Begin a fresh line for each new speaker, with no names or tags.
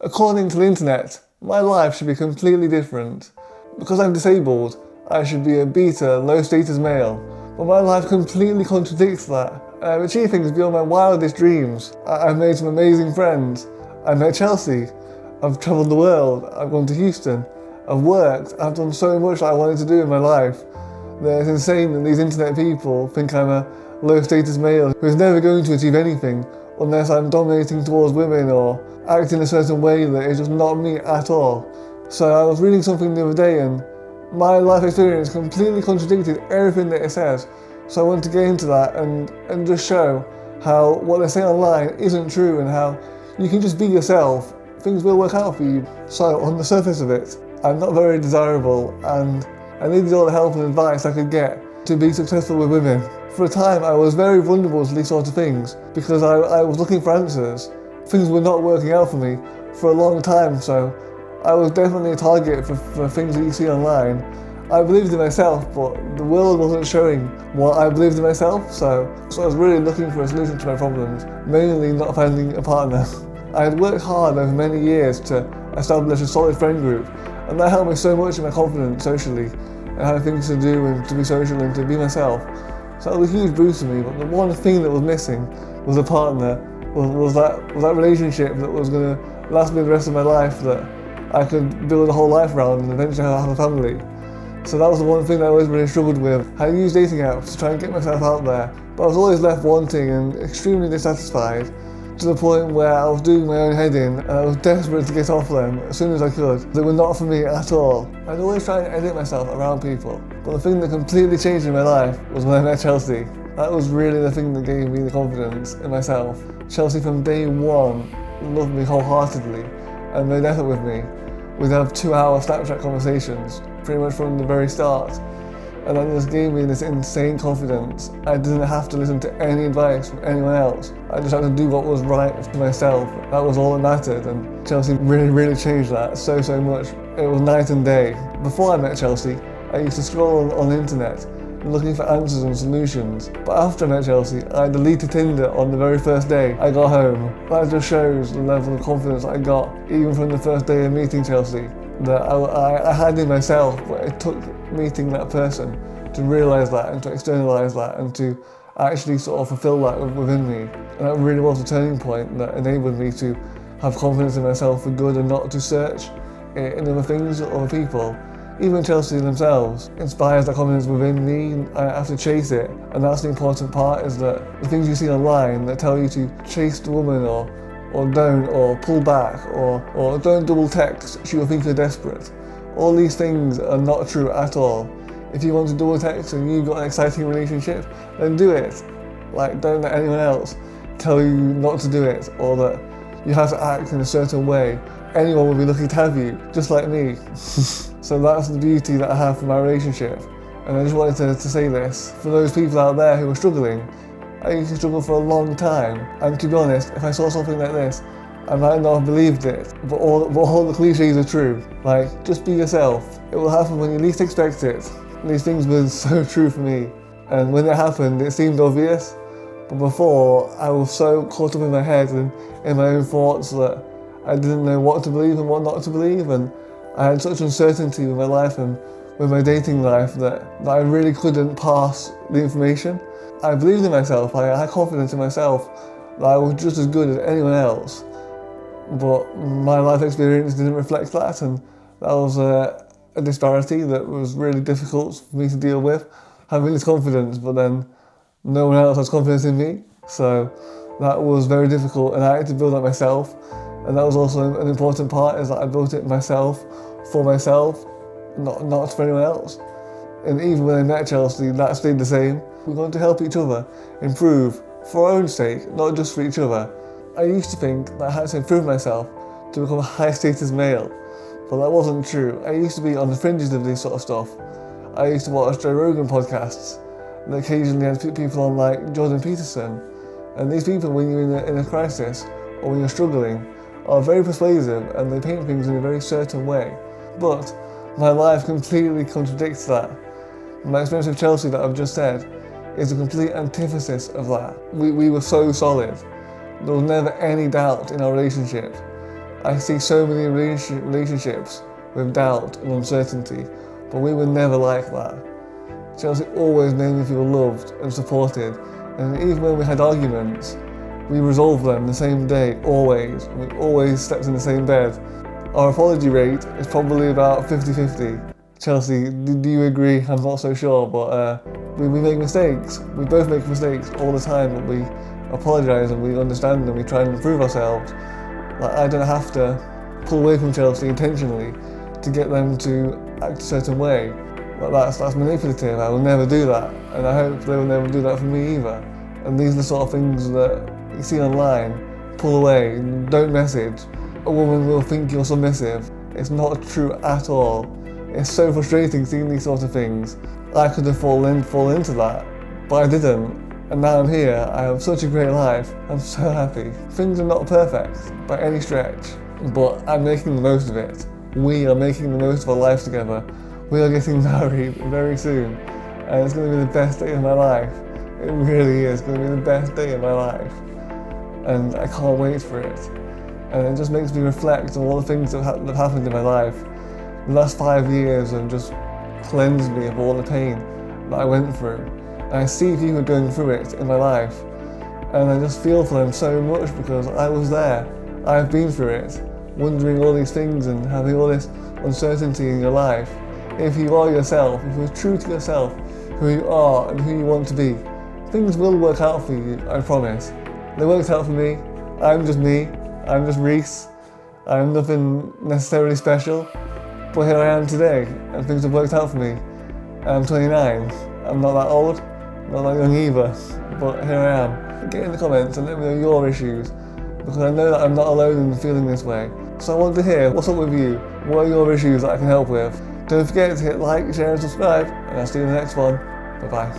According to the internet, my life should be completely different. Because I'm disabled, I should be a beta, low-status male. But my life completely contradicts that. I've achieved things beyond my wildest dreams. I've made some amazing friends. I've met Chelsea. I've travelled the world. I've gone to Houston. I've worked. I've done so much that I wanted to do in my life. That it's insane that these internet people think I'm a low-status male who's never going to achieve anything unless I'm dominating towards women or acting a certain way that is just not me at all. So I was reading something the other day and my life experience completely contradicted everything that it says. So I wanted to get into that and just show how what they say online isn't true and how you can just be yourself. Things will work out for you. So on the surface of it, I'm not very desirable and I needed all the help and advice I could get to be successful with women. For a time I was very vulnerable to these sorts of things because I was looking for answers. Things were not working out for me for a long time, so I was definitely a target for things that you see online. I believed in myself, but the world wasn't showing what I believed in myself, so I was really looking for a solution to my problems, mainly not finding a partner. I had worked hard over many years to establish a solid friend group, and that helped me so much in my confidence socially, and having things to do and to be social and to be myself. So that was a huge boost to me, but the one thing that was missing was a partner, was that relationship that was going to last me the rest of my life, that I could build a whole life around and eventually have a family. So that was the one thing that I always really struggled with. I used dating apps to try and get myself out there, but I was always left wanting and extremely dissatisfied, to the point where I was doing my own head in and I was desperate to get off them as soon as I could. They were not for me at all. I'd always try and edit myself around people, but the thing that completely changed in my life was when I met Chelsea. That was really the thing that gave me the confidence in myself. Chelsea from day one loved me wholeheartedly and made effort with me. We'd have 2-hour Snapchat conversations, pretty much from the very start. And that just gave me this insane confidence. I didn't have to listen to any advice from anyone else. I just had to do what was right for myself. That was all that mattered, and Chelsea really changed that so much. It was night and day. Before I met Chelsea, I used to scroll on the internet looking for answers and solutions. But after I met Chelsea, I deleted Tinder on the very first day I got home. That just shows the level of confidence I got, even from the first day of meeting Chelsea, that I had in myself, but it took meeting that person to realise that and to externalise that and to actually sort of fulfil that within me. And that really was a turning point that enabled me to have confidence in myself for good and not to search in other things or other people. Even Chelsea themselves inspires that confidence within me. I have to chase it, and that's the important part, is that the things you see online that tell you to chase the woman or don't, or pull back, or don't double text, she will think you're desperate. All these things are not true at all. If you want to double text and you've got an exciting relationship, then do it. Like, don't let anyone else tell you not to do it, or that you have to act in a certain way. Anyone will be looking to have you, just like me. So that's the beauty that I have for my relationship. And I just wanted to say this, for those people out there who are struggling, I used to struggle for a long time, and to be honest, if I saw something like this, I might not have believed it, but all the cliches are true. Like, just be yourself. It will happen when you least expect it. These things were so true for me, and when it happened, it seemed obvious, but before, I was so caught up in my head and in my own thoughts that I didn't know what to believe and what not to believe, and I had such uncertainty with my life and with my dating life that I really couldn't pass the information. I believed in myself, I had confidence in myself that I was just as good as anyone else, but my life experience didn't reflect that, and that was a disparity that was really difficult for me to deal with, having this confidence, but then no one else has confidence in me, so that was very difficult, and I had to build that myself, and that was also an important part, is that I built it myself, for myself, not for anyone else. And even when I met Chelsea, that stayed the same. We're going to help each other improve for our own sake, not just for each other. I used to think that I had to improve myself to become a high-status male, but that wasn't true. I used to be on the fringes of this sort of stuff. I used to watch Joe Rogan podcasts, and occasionally had people on like Jordan Peterson. And these people, when you're in a crisis, or when you're struggling, are very persuasive, and they paint things in a very certain way. But my life completely contradicts that. My experience with Chelsea that I've just said is a complete antithesis of that. We were so solid. There was never any doubt in our relationship. I see so many relationships with doubt and uncertainty, but we were never like that. Chelsea always made me feel loved and supported, and even when we had arguments, we resolved them the same day, always. We always slept in the same bed. Our apology rate is probably about 50-50. Chelsea, do you agree? I'm not so sure, but we make mistakes. We both make mistakes all the time, but we apologise and we understand and we try and improve ourselves. Like, I don't have to pull away from Chelsea intentionally to get them to act a certain way. Like, that's manipulative. I will never do that, and I hope they will never do that for me either. And these are the sort of things that you see online. Pull away, don't message. A woman will think you're submissive. It's not true at all. It's so frustrating seeing these sort of things. I could have fallen into that, but I didn't. And now I'm here. I have such a great life. I'm so happy. Things are not perfect by any stretch, but I'm making the most of it. We are making the most of our life together. We are getting married very soon, and it's going to be the best day of my life. It really is going to be the best day of my life, and I can't wait for it. And it just makes me reflect on all the things that have happened in my life. The last 5 years have just cleansed me of all the pain that I went through. And I see people going through it in my life, and I just feel for them so much because I was there. I've been through it, wondering all these things and having all this uncertainty in your life. If you are yourself, if you're true to yourself, who you are and who you want to be, things will work out for you, I promise. They worked out for me. I'm just me. I'm just Reese. I'm nothing necessarily special, but here I am today, and things have worked out for me. I'm 29. I'm not that old, not that young either, but here I am. Get in the comments and let me know your issues, because I know that I'm not alone in feeling this way. So I want to hear what's up with you. What are your issues that I can help with? Don't forget to hit like, share and subscribe, and I'll see you in the next one. Bye bye.